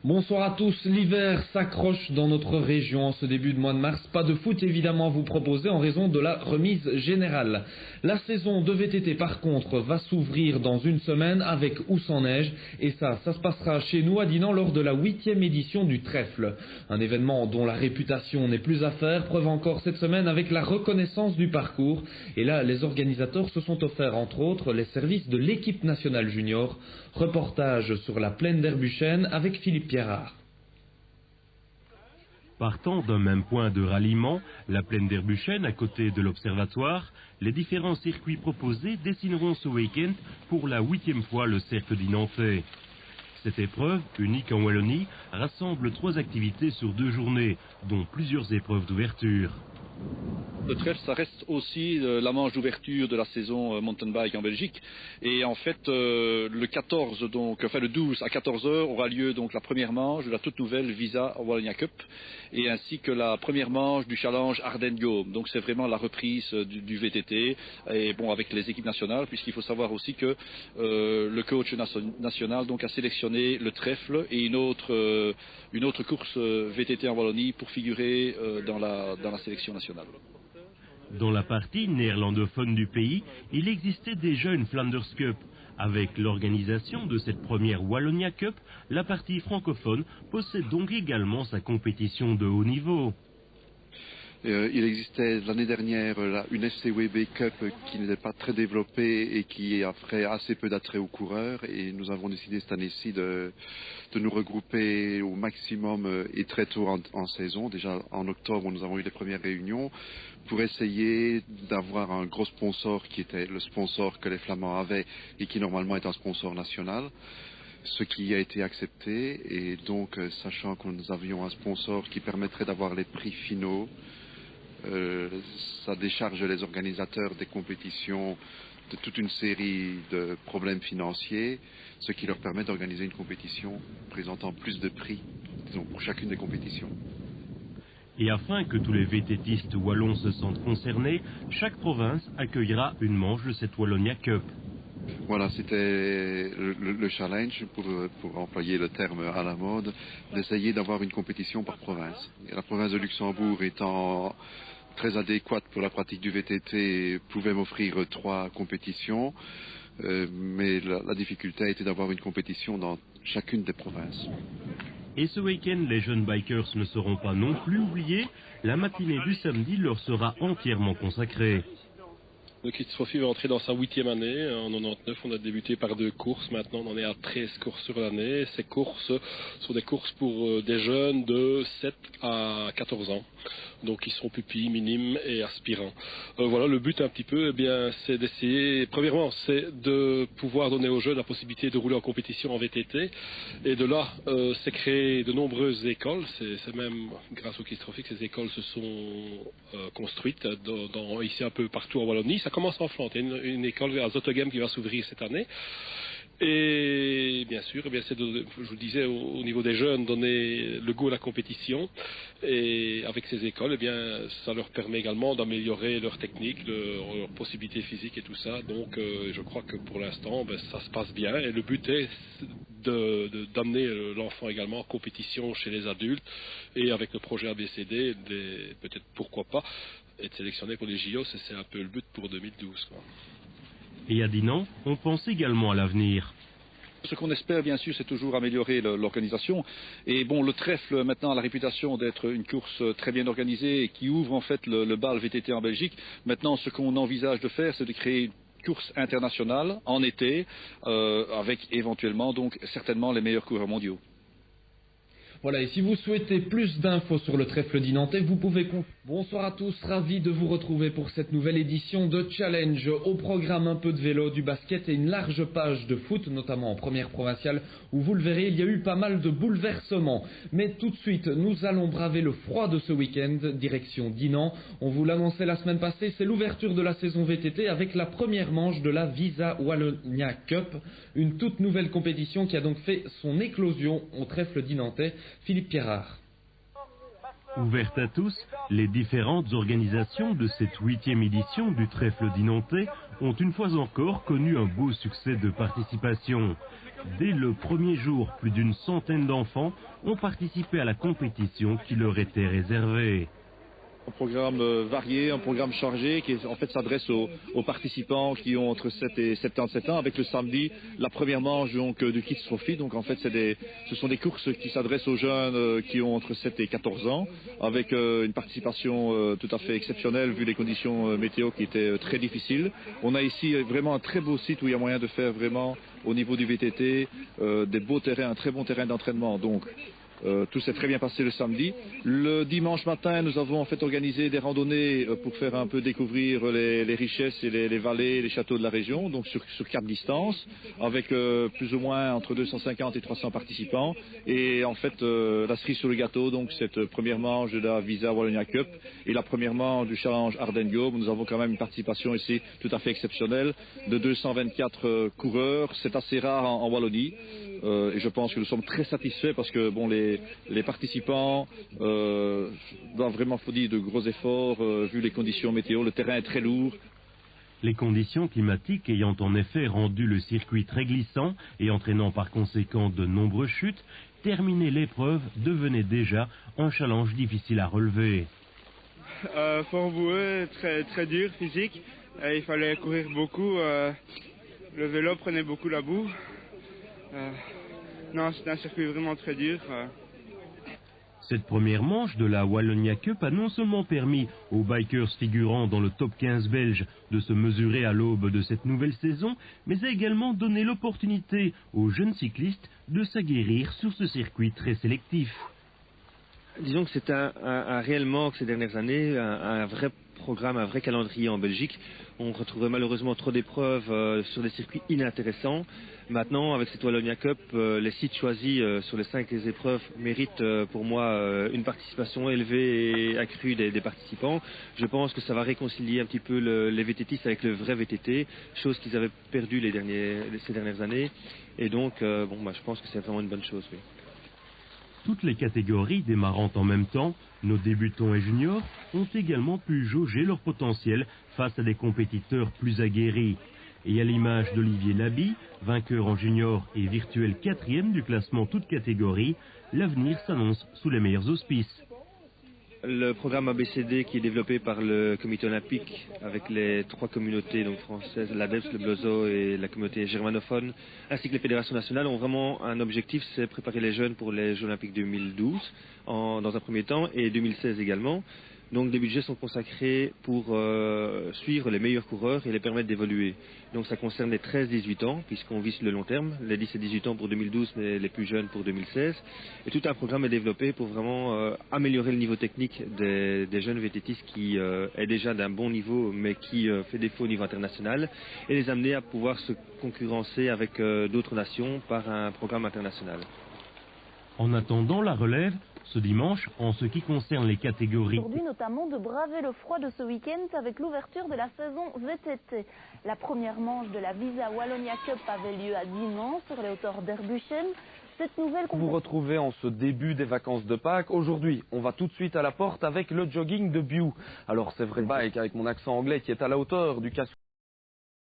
Bonsoir à tous, l'hiver s'accroche dans notre région en ce début de mois de mars. Pas de foot évidemment à vous proposer en raison de la remise générale. La saison de VTT par contre va s'ouvrir dans une semaine avec ou sans neige. Et ça se passera chez nous à Dinan lors de la 8e édition du Trèfle. Un événement dont la réputation n'est plus à faire, preuve encore cette semaine avec la reconnaissance du parcours. Et là, les organisateurs se sont offerts entre autres les services de l'équipe nationale junior. Reportage sur la plaine d'Herbuchen avec Philippe Pierrard. Partant d'un même point de ralliement, la plaine d'Herbuchen à côté de l'observatoire, les différents circuits proposés dessineront ce week-end pour la 8e fois le cercle dinantais. Cette épreuve, unique en Wallonie, rassemble 3 activités sur 2 journées, dont plusieurs épreuves d'ouverture. Le trèfle, ça reste aussi la manche d'ouverture de la saison mountain bike en Belgique. Et en fait, le 12 à 14 h aura lieu donc la première manche de la toute nouvelle Visa Wallonia Cup, et ainsi que la première manche du challenge Ardennes Go. Donc c'est vraiment la reprise du VTT, et bon, avec les équipes nationales, puisqu'il faut savoir aussi que le coach national donc a sélectionné le trèfle et une autre course VTT en Wallonie pour figurer dans la sélection nationale. Dans la partie néerlandophone du pays, il existait déjà une Flanders Cup. Avec l'organisation de cette première Wallonia Cup, la partie francophone possède donc également sa compétition de haut niveau. Il existait l'année dernière une FCWB Cup qui n'était pas très développée et qui offrait assez peu d'attrait aux coureurs, et nous avons décidé cette année-ci de nous regrouper au maximum et très tôt en saison. Déjà en octobre, nous avons eu les premières réunions pour essayer d'avoir un gros sponsor qui était le sponsor que les Flamands avaient et qui normalement est un sponsor national. Ce qui a été accepté, et donc sachant que nous avions un sponsor qui permettrait d'avoir les prix finaux, ça décharge les organisateurs des compétitions de toute une série de problèmes financiers, ce qui leur permet d'organiser une compétition présentant plus de prix, disons, pour chacune des compétitions. Et afin que tous les VTTistes wallons se sentent concernés, chaque province accueillera une manche de cette Wallonia Cup. Voilà, c'était le challenge, pour employer le terme à la mode, d'essayer d'avoir une compétition par province. Et la province de Luxembourg étant très adéquate pour la pratique du VTT, pouvait m'offrir 3 compétitions, mais la difficulté a été d'avoir une compétition dans chacune des provinces. Et ce week-end, les jeunes bikers ne seront pas non plus oubliés. La matinée du samedi leur sera entièrement consacrée. Le Kids Trophy va entrer dans sa 8e année. En 99, on a débuté par 2 courses. Maintenant, on en est à 13 courses sur l'année. Ces courses sont des courses pour des jeunes de 7 à 14 ans. Donc, ils sont pupilles, minimes et aspirants. Voilà, le but un petit peu, c'est d'essayer, premièrement, c'est de pouvoir donner aux jeunes la possibilité de rouler en compétition en VTT. Et de là, c'est créer de nombreuses écoles. C'est même grâce au Kids Trophy que ces écoles se sont construites ici un peu partout en Wallonie. Ça commence en Flandre. Il y a une école à Zottegem qui va s'ouvrir cette année. Et bien sûr, c'est je vous disais, au niveau des jeunes, donner le goût à la compétition. Et avec ces écoles, ça leur permet également d'améliorer leur technique, leurs possibilités physiques et tout ça. Donc, je crois que pour l'instant, ça se passe bien. Et le but est d'amener l'enfant également en compétition chez les adultes. Et avec le projet ABCD, peut-être pourquoi pas, être sélectionné pour les JO, c'est un peu le but pour 2012, quoi. Et à Dinan, on pense également à l'avenir. Ce qu'on espère, bien sûr, c'est toujours améliorer l'organisation. Et bon, le trèfle, maintenant, a la réputation d'être une course très bien organisée et qui ouvre en fait le bal VTT en Belgique. Maintenant, ce qu'on envisage de faire, c'est de créer une course internationale en été, avec éventuellement, donc, certainement les meilleurs coureurs mondiaux. Voilà, et si vous souhaitez plus d'infos sur le trèfle dinantais, vous pouvez... Bonsoir à tous, ravi de vous retrouver pour cette nouvelle édition de Challenge. Au programme, un peu de vélo, du basket et une large page de foot, notamment en première provinciale, où vous le verrez, il y a eu pas mal de bouleversements. Mais tout de suite, nous allons braver le froid de ce week-end, direction Dinan. On vous l'annonçait la semaine passée, c'est l'ouverture de la saison VTT avec la première manche de la Visa Wallonia Cup, une toute nouvelle compétition qui a donc fait son éclosion au trèfle dinantais. Philippe Pierrard. Ouvertes à tous, les différentes organisations de cette 8e édition du Trèfle dinantais ont une fois encore connu un beau succès de participation. Dès le premier jour, plus d'une centaine d'enfants ont participé à la compétition qui leur était réservée. Un programme varié, un programme chargé qui en fait s'adresse aux participants qui ont entre 7 et 77 ans, avec le samedi la première manche donc du Kids Trophy. Donc en fait ce sont des courses qui s'adressent aux jeunes qui ont entre 7 et 14 ans, avec une participation tout à fait exceptionnelle vu les conditions météo qui étaient très difficiles. On a ici vraiment un très beau site où il y a moyen de faire vraiment au niveau du VTT des beaux terrains, un très bon terrain d'entraînement. Donc tout s'est très bien passé le samedi. Le dimanche matin, nous avons en fait organisé des randonnées pour faire un peu découvrir les richesses et les vallées, les châteaux de la région, donc sur 4 distances, avec plus ou moins entre 250 et 300 participants. Et en fait, la cerise sur le gâteau, donc cette première manche de la Visa Wallonia Cup et la première manche du Challenge Ardennes Go, nous avons quand même une participation ici tout à fait exceptionnelle de 224 coureurs. C'est assez rare en Wallonie. Et je pense que nous sommes très satisfaits parce que bon, les participants doivent vraiment fournir de gros efforts vu les conditions météo. Le terrain est très lourd. Les conditions climatiques ayant en effet rendu le circuit très glissant et entraînant par conséquent de nombreuses chutes, terminer l'épreuve devenait déjà un challenge difficile à relever. Fort boueux, très dur, physique. Il fallait courir beaucoup. Le vélo prenait beaucoup la boue. Non, c'est un circuit vraiment très dur. Cette première manche de la Wallonia Cup a non seulement permis aux bikers figurant dans le top 15 belge de se mesurer à l'aube de cette nouvelle saison, mais a également donné l'opportunité aux jeunes cyclistes de s'aguerrir sur ce circuit très sélectif. Disons que c'est un réel manque ces dernières années, un vrai programme, un vrai calendrier en Belgique. On retrouvait malheureusement trop d'épreuves sur des circuits inintéressants. Maintenant, avec cette Wallonia Cup, les sites choisis sur les 5 épreuves méritent pour moi une participation élevée et accrue des participants. Je pense que ça va réconcilier un petit peu les VTTistes avec le vrai VTT, chose qu'ils avaient perdu ces dernières années. Et donc, je pense que c'est vraiment une bonne chose. Oui. Toutes les catégories démarrant en même temps, nos débutants et juniors, ont également pu jauger leur potentiel face à des compétiteurs plus aguerris. Et à l'image d'Olivier Laby, vainqueur en junior et virtuel 4e du classement toutes catégories, l'avenir s'annonce sous les meilleurs auspices. Le programme ABCD qui est développé par le comité olympique avec les 3 communautés donc françaises, l'ADEPS, le BLOZO et la communauté germanophone, ainsi que les fédérations nationales ont vraiment un objectif, c'est préparer les jeunes pour les Jeux olympiques 2012 dans un premier temps et 2016 également. Donc des budgets sont consacrés pour suivre les meilleurs coureurs et les permettre d'évoluer. Donc ça concerne les 13-18 ans, puisqu'on vise le long terme, les 10 et 18 ans pour 2012, mais les plus jeunes pour 2016. Et tout un programme est développé pour vraiment améliorer le niveau technique des jeunes VTTistes qui est déjà d'un bon niveau, mais qui fait défaut au niveau international, et les amener à pouvoir se concurrencer avec d'autres nations par un programme international. En attendant la relève, ce dimanche, en ce qui concerne les catégories... Aujourd'hui notamment de braver le froid de ce week-end avec l'ouverture de la saison VTT. La première manche de la Visa Wallonia Cup avait lieu à Dinant sur les hauteurs d'Erbuchen. Cette nouvelle... Vous retrouvez en ce début des vacances de Pâques. Aujourd'hui, on va tout de suite à la porte avec le jogging de Biou. Alors c'est vrai, bike avec mon accent anglais qui est à la hauteur du casque.